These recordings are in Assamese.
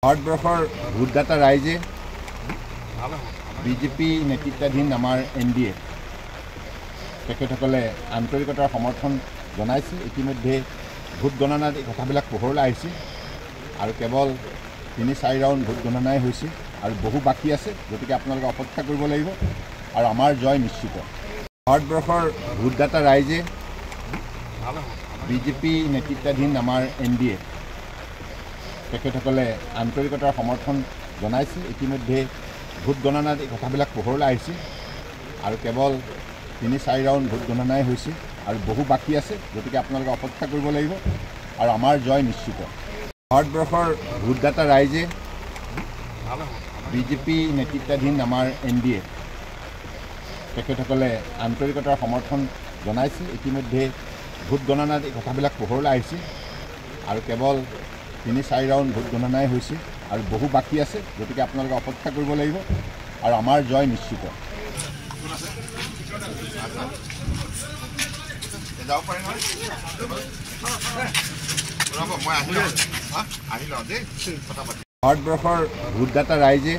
ভাৰতবৰ্ষৰ ভোটদাতা ৰাইজে বিজেপি নেতৃত্বাধীন আমাৰ NDA তেখেতসকলে আন্তৰিকতাৰ সমৰ্থন জনাইছে। ইতিমধ্যে ভোট গণনাত এই কথাবিলাক পোহৰলৈ আহিছে আৰু কেৱল ৩-৪ ৰাউণ্ড ভোট গণনাই হৈছে আৰু বহু বাকী আছে। গতিকে আপোনালোকে অপেক্ষা কৰিব লাগিব আৰু আমাৰ জয় নিশ্চিত। ভাৰতবৰ্ষৰ ভোটদাতা ৰাইজে বিজেপি নেতৃত্বাধীন আমাৰ NDA তেখেতসকলে আন্তৰিকতাৰ সমৰ্থন জনাইছে। ইতিমধ্যে ভোট গণনাত এই কথাবিলাক পোহৰলৈ আহিছে আৰু কেৱল ৩-৪ ৰাউণ্ড ভোট গণনাই হৈছে আৰু বহু বাকী আছে। গতিকে আপোনালোকে অপেক্ষা কৰিব লাগিব আৰু আমাৰ জয় নিশ্চিত। ভাৰতবৰ্ষৰ ভোটদাতা ৰাইজে বিজেপি নেতৃত্বাধীন আমাৰ NDA তেখেতসকলে আন্তৰিকতাৰ সমৰ্থন জনাইছে। ইতিমধ্যে ভোট গণনাত এই কথাবিলাক পোহৰলৈ আহিছে আৰু কেৱল ৩-৪ ৰাউণ্ড ভোট গণনাই হৈছে আৰু বহু বাকী আছে। গতিকে আপোনালোকে অপেক্ষা কৰিব লাগিব আৰু আমাৰ জয় নিশ্চিত। ভাৰতবৰ্ষৰ ভোটদাতা ৰাইজে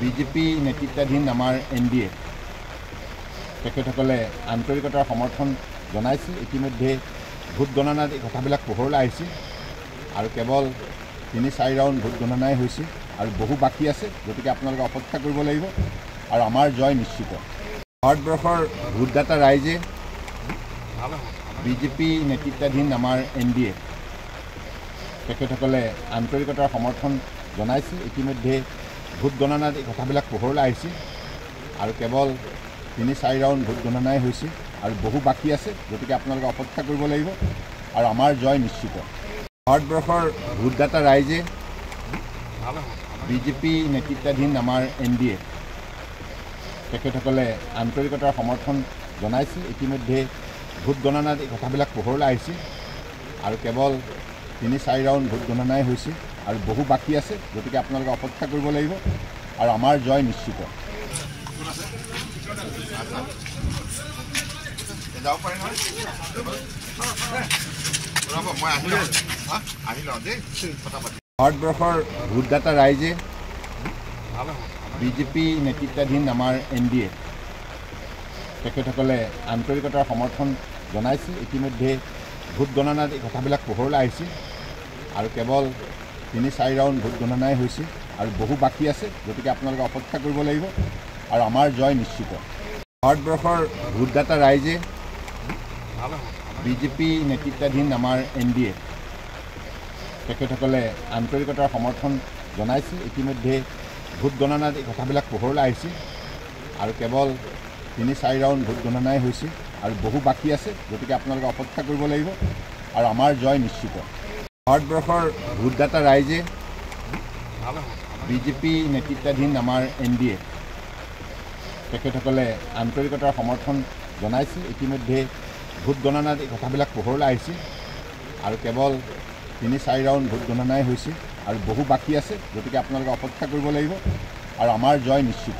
বিজেপি নেতৃত্বাধীন আমাৰ NDA তেখেতসকলে আন্তৰিকতাৰ সমৰ্থন জনাইছে। ইতিমধ্যে ভোট গণনাত এই কথাবিলাক পোহৰলৈ আহিছে আৰু কেৱল ৩-৪ ৰাউণ্ড ভোট গণনাই হৈছে আৰু বহু বাকী আছে। গতিকে আপোনালোকে অপেক্ষা কৰিব লাগিব আৰু আমাৰ জয় নিশ্চিত। ভাৰতবৰ্ষৰ ভোটদাতা ৰাইজে বিজেপি নেতৃত্বাধীন আমাৰ NDA তেখেতসকলে আন্তৰিকতাৰ সমৰ্থন জনাইছে। ইতিমধ্যে ভোট গণনাত এই কথাবিলাক পোহৰলৈ আহিছে আৰু কেৱল ৩-৪ ৰাউণ্ড ভোট গণনাই হৈছে আৰু বহু বাকী আছে। গতিকে আপোনালোকে অপেক্ষা কৰিব লাগিব আৰু আমাৰ জয় নিশ্চিত। ভাৰতবৰ্ষৰ ভোটদাতা ৰাইজে বিজেপি নেতৃত্বাধীন আমাৰ NDA তেখেতসকলে আন্তৰিকতাৰ সমৰ্থন জনাইছে। ইতিমধ্যে ভোট গণনাত এই কথাবিলাক পোহৰলৈ আহিছে আৰু কেৱল ৩-৪ ৰাউণ্ড ভোট গণনাই হৈছে আৰু বহু বাকী আছে। গতিকে আপোনালোকে অপেক্ষা কৰিব লাগিব আৰু আমাৰ জয় নিশ্চিত। ভাৰতবৰ্ষৰ ভোটদাতা ৰাইজে বিজেপি নেতৃত্বাধীন আমাৰ NDA তেখেতসকলে আন্তৰিকতাৰ সমৰ্থন জনাইছে। ইতিমধ্যে ভোট গণনাত এই কথাবিলাক পোহৰলৈ আহিছে আৰু কেৱল ৩-৪ ৰাউণ্ড ভোট গণনাই হৈছে আৰু বহু বাকী আছে। গতিকে আপোনালোকে অপেক্ষা কৰিব লাগিব আৰু আমাৰ জয় নিশ্চিত। ভাৰতবৰ্ষৰ ভোটদাতা ৰাইজে বিজেপি নেতৃত্বাধীন আমাৰ NDA তেখেতসকলে আন্তৰিকতাৰ সমৰ্থন জনাইছে। ইতিমধ্যে ভোট গণনাত এই কথাবিলাক পোহৰলৈ আহিছে আৰু কেৱল ৩-৪ ৰাউণ্ড ভোট গণনাই হৈছে আৰু বহু বাকী আছে। গতিকে আপোনালোকে অপেক্ষা কৰিব লাগিব আৰু আমাৰ জয় নিশ্চিত। ভাৰতবৰ্ষৰ ভোটদাতা ৰাইজে বিজেপি নেতৃত্বাধীন আমাৰ NDA তেখেতসকলে আন্তৰিকতাৰ সমৰ্থন জনাইছে। ইতিমধ্যে ভোট গণনাত এই কথাবিলাক পোহৰলৈ আহিছে আৰু কেৱল ৩-৪ ৰাউণ্ড ভোট গণনাই হৈছে আৰু বহু বাকী আছে। গতিকে আপোনালোকে অপেক্ষা কৰিব লাগিব আৰু আমাৰ জয় নিশ্চিত।